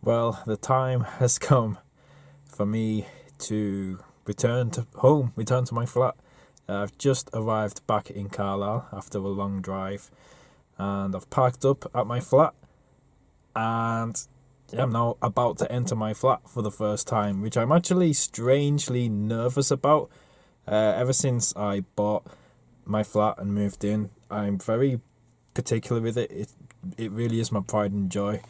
Well, the time has come for me to return to my flat. I've just arrived back in Carlisle after a long drive, and I've parked up at my flat, and I'm now about to enter my flat for the first time, which I'm actually strangely nervous about. Ever since I bought my flat and moved in, I'm very particular with it. It really is my pride and joy.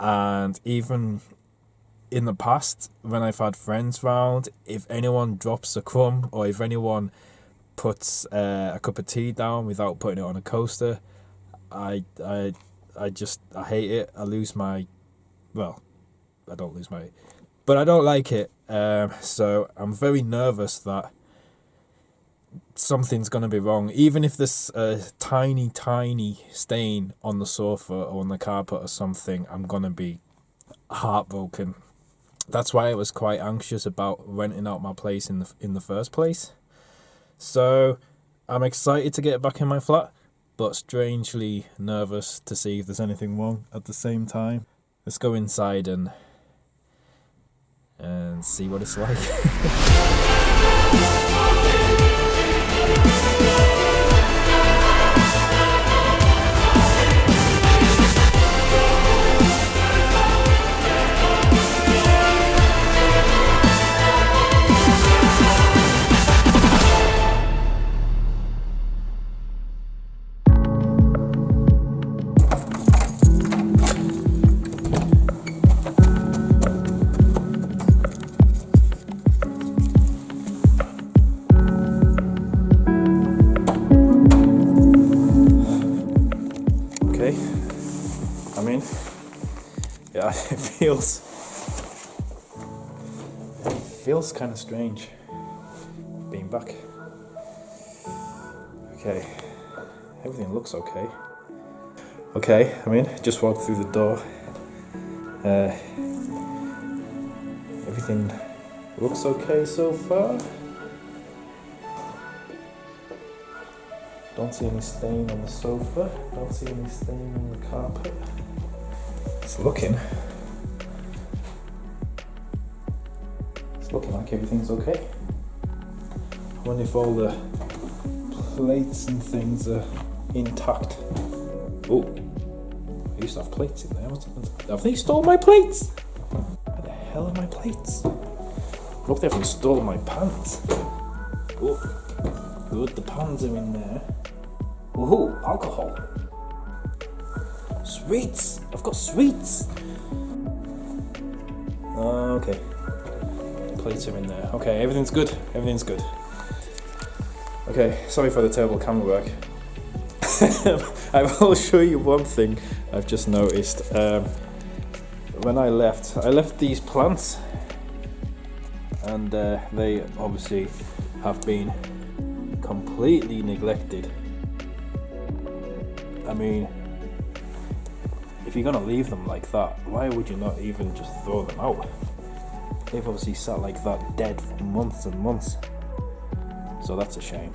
And even in the past, when I've had friends round, if anyone drops a crumb or if anyone puts a cup of tea down without putting it on a coaster, I hate it. I don't lose my, but I don't like it. So I'm very nervous that something's gonna be wrong, even if there's a tiny stain on the sofa or on the carpet or something. I'm gonna be heartbroken. That's why I was quite anxious about renting out my place in the first place. So I'm excited to get back in my flat, but strangely nervous to see if there's anything wrong at the same time. Let's go inside and see what it's like. Yeah, it feels kind of strange being back. Okay, everything looks okay. Okay, just walked through the door. Everything looks okay so far. Don't see any stain on the sofa. Don't see any stain on the carpet. It's looking like everything's okay. I wonder if all the plates and things are intact. Oh, I used to have plates in there. Have they stolen my plates? Where the hell are my plates? Look, they haven't stolen my pans. Oh, good, the pans are in there. Oh, alcohol. Sweets! I've got sweets! Okay. Plates are in there. Okay, everything's good. Okay, sorry for the terrible camera work. I will show you one thing I've just noticed. When I left these plants, and they obviously have been completely neglected. If you're gonna leave them like that, why would you not even just throw them out? They've obviously sat like that dead for months and months. So that's a shame.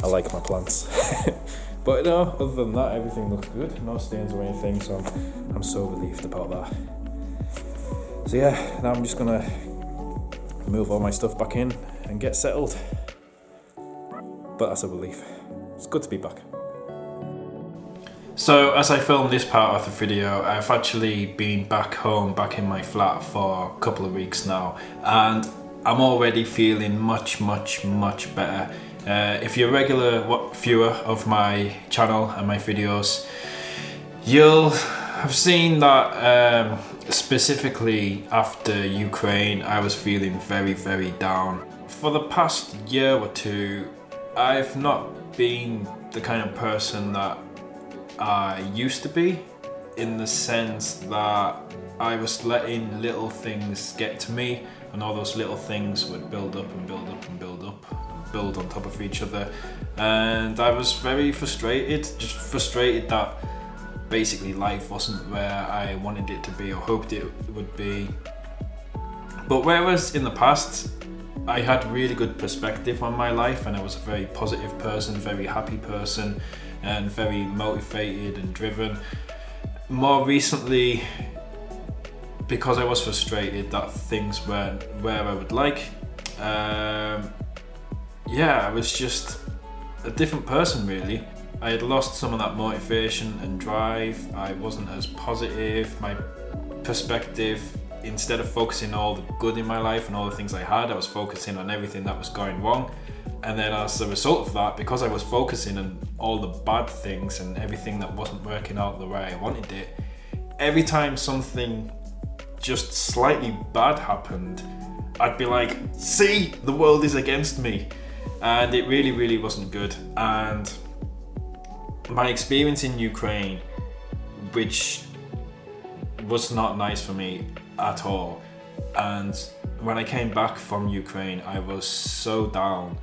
I like my plants. But no, other than that, everything looks good. No stains or anything, so I'm so relieved about that. So yeah, now I'm just gonna move all my stuff back in and get settled. But that's a relief. It's good to be back. So as I filmed this part of the video, I've actually been back home, back in my flat for a couple of weeks now, and I'm already feeling much better. If you're a regular viewer of my channel and my videos, you'll have seen that specifically after Ukraine, I was feeling very down. For the past year or two, I've not been the kind of person that I used to be, in the sense that I was letting little things get to me, and all those little things would build up and build on top of each other, and I was very frustrated that basically life wasn't where I wanted it to be or hoped it would be. But whereas in the past I had really good perspective on my life, and I was a very positive person, very happy person, and very motivated and driven. More recently, because I was frustrated that things weren't where I would like, yeah, I was just a different person really. I had lost some of that motivation and drive. I wasn't as positive. My perspective, instead of focusing on all the good in my life and all the things I had, I was focusing on everything that was going wrong. And then as a result of that, because I was focusing on all the bad things and everything that wasn't working out the way I wanted it, every time something just slightly bad happened, I'd be like, see, the world is against me. And it really, really wasn't good. And my experience in Ukraine, which was not nice for me at all. And when I came back from Ukraine, I was so down.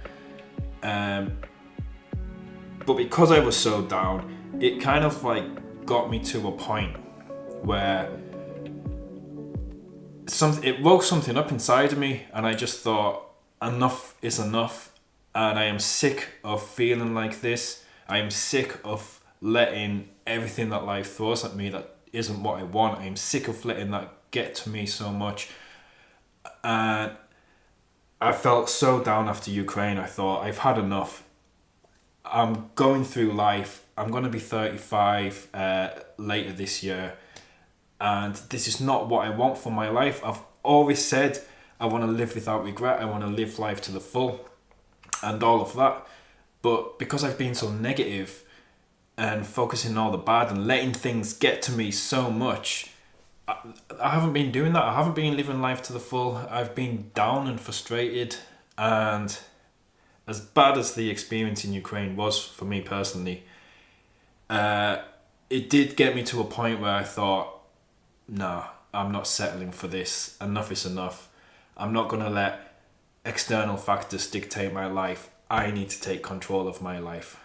But because I was so down, it kind of like got me to a point where it woke something up inside of me, and I just thought, enough is enough. And I am sick of feeling like this. I am sick of letting everything that life throws at me that isn't what I want. I am sick of letting that get to me so much. And I felt so down after Ukraine. I thought, I've had enough. I'm going through life. I'm going to be 35 later this year. And this is not what I want for my life. I've always said I want to live without regret. I want to live life to the full and all of that. But because I've been so negative and focusing on all the bad and letting things get to me so much, I haven't been doing that. I haven't been living life to the full. I've been down and frustrated. And as bad as the experience in Ukraine was for me personally, it did get me to a point where I thought, nah, I'm not settling for this. Enough is enough. I'm not going to let external factors dictate my life. I need to take control of my life.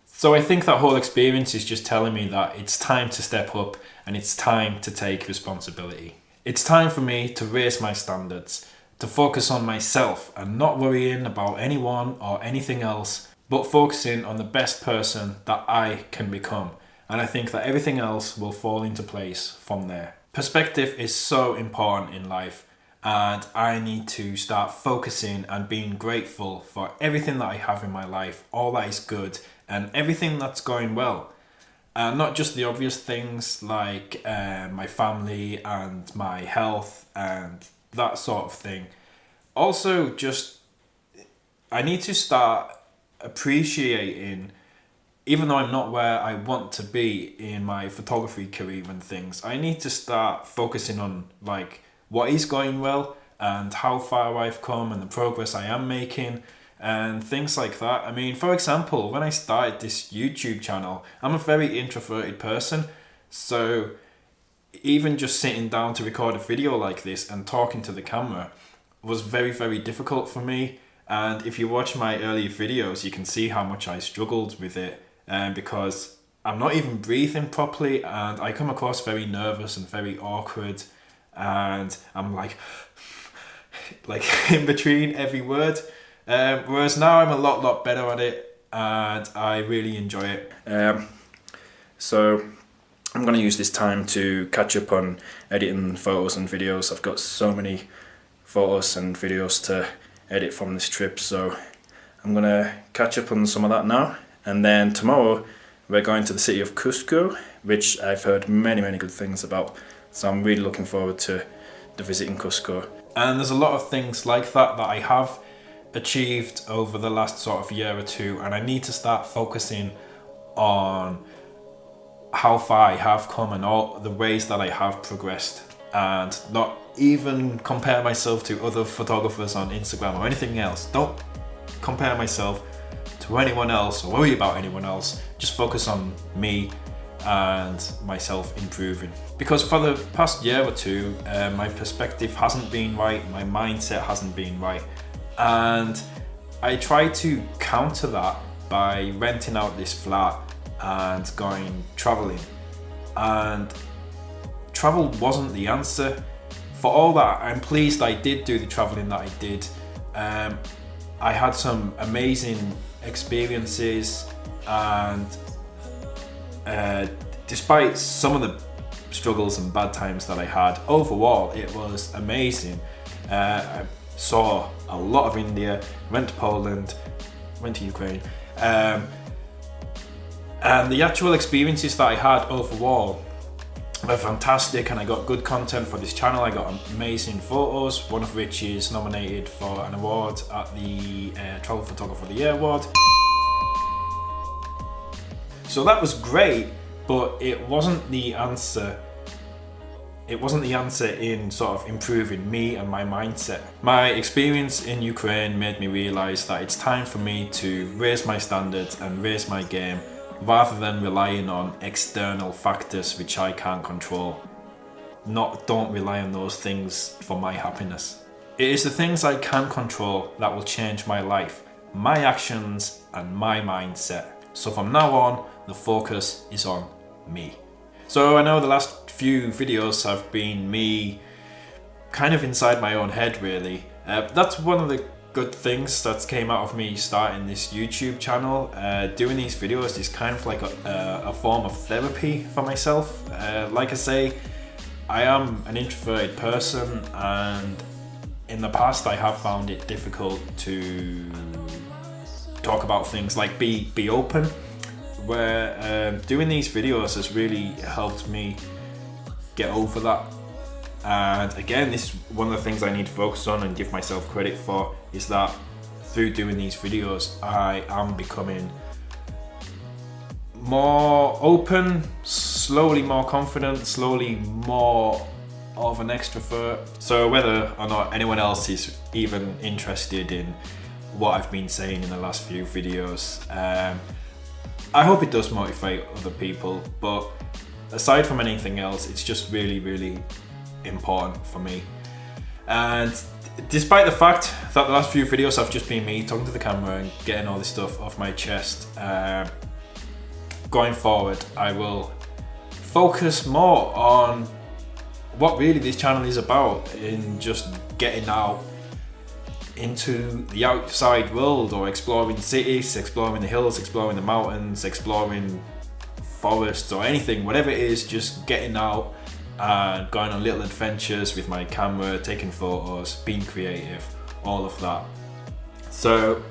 So I think that whole experience is just telling me that it's time to step up and it's time to take responsibility. It's time for me to raise my standards, to focus on myself and not worrying about anyone or anything else, but focusing on the best person that I can become. And I think that everything else will fall into place from there. Perspective is so important in life, and I need to start focusing and being grateful for everything that I have in my life, all that is good and everything that's going well. And not just the obvious things like my family and my health and that sort of thing. Also, just I need to start appreciating, even though I'm not where I want to be in my photography career and things, I need to start focusing on like what is going well and how far I've come and the progress I am making and things like that. I mean, for example, when I started this YouTube channel, I'm a very introverted person, so even just sitting down to record a video like this and talking to the camera was very, very difficult for me. And if you watch my earlier videos, you can see how much I struggled with it, because I'm not even breathing properly and I come across very nervous and very awkward, and I'm like in between every word. Whereas now I'm a lot better at it and I really enjoy it. So I'm going to use this time to catch up on editing photos and videos. I've got so many photos and videos to edit from this trip, so I'm going to catch up on some of that now. And then tomorrow we're going to the city of Cusco, which I've heard many good things about. So I'm really looking forward to visiting Cusco. And there's a lot of things like that I have achieved over the last sort of year or two, and I need to start focusing on how far I have come and all the ways that I have progressed, and not even compare myself to other photographers on Instagram or anything else. Don't compare myself to anyone else or worry about anyone else. Just focus on me and myself improving. Because for the past year or two, my perspective hasn't been right, my mindset hasn't been right. And I tried to counter that by renting out this flat and going traveling. And travel wasn't the answer. For all that, I'm pleased I did do the traveling that I did. I had some amazing experiences, and despite some of the struggles and bad times that I had, overall it was amazing. I saw a lot of India, went to Poland, went to Ukraine, and the actual experiences that I had overall were fantastic, and I got good content for this channel. I got amazing photos, one of which is nominated for an award at the Travel Photographer of the Year award. So that was great, but it wasn't the answer. It wasn't the answer in sort of improving me and my mindset. My experience in Ukraine made me realise that it's time for me to raise my standards and raise my game, rather than relying on external factors which I can't control. Don't rely on those things for my happiness. It is the things I can control that will change my life, my actions and my mindset. So from now on, the focus is on me. So I know the last few videos have been me kind of inside my own head, really. That's one of the good things that came out of me starting this YouTube channel. Doing these videos is kind of like a form of therapy for myself. Like I say, I am an introverted person, and in the past I have found it difficult to talk about things, like be open, where doing these videos has really helped me get over that. And again, this is one of the things I need to focus on and give myself credit for, is that through doing these videos I am becoming more open, slowly more confident, slowly more of an extrovert. So whether or not anyone else is even interested in what I've been saying in the last few videos, I hope it does motivate other people. But aside from anything else, it's just really important for me. And despite the fact that the last few videos have just been me talking to the camera and getting all this stuff off my chest, going forward I will focus more on what really this channel is about, in just getting out into the outside world, or exploring cities, exploring the hills, exploring the mountains, exploring forests, or anything, whatever it is, just getting out and going on little adventures with my camera, taking photos, being creative, all of that. So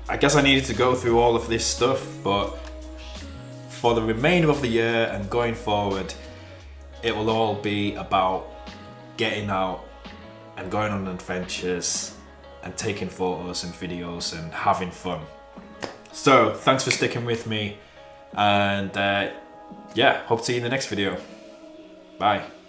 I guess I needed to go through all of this stuff, but for the remainder of the year and going forward, it will all be about getting out and going on adventures and taking photos and videos and having fun. So thanks for sticking with me, and yeah, hope to see you in the next video. Bye.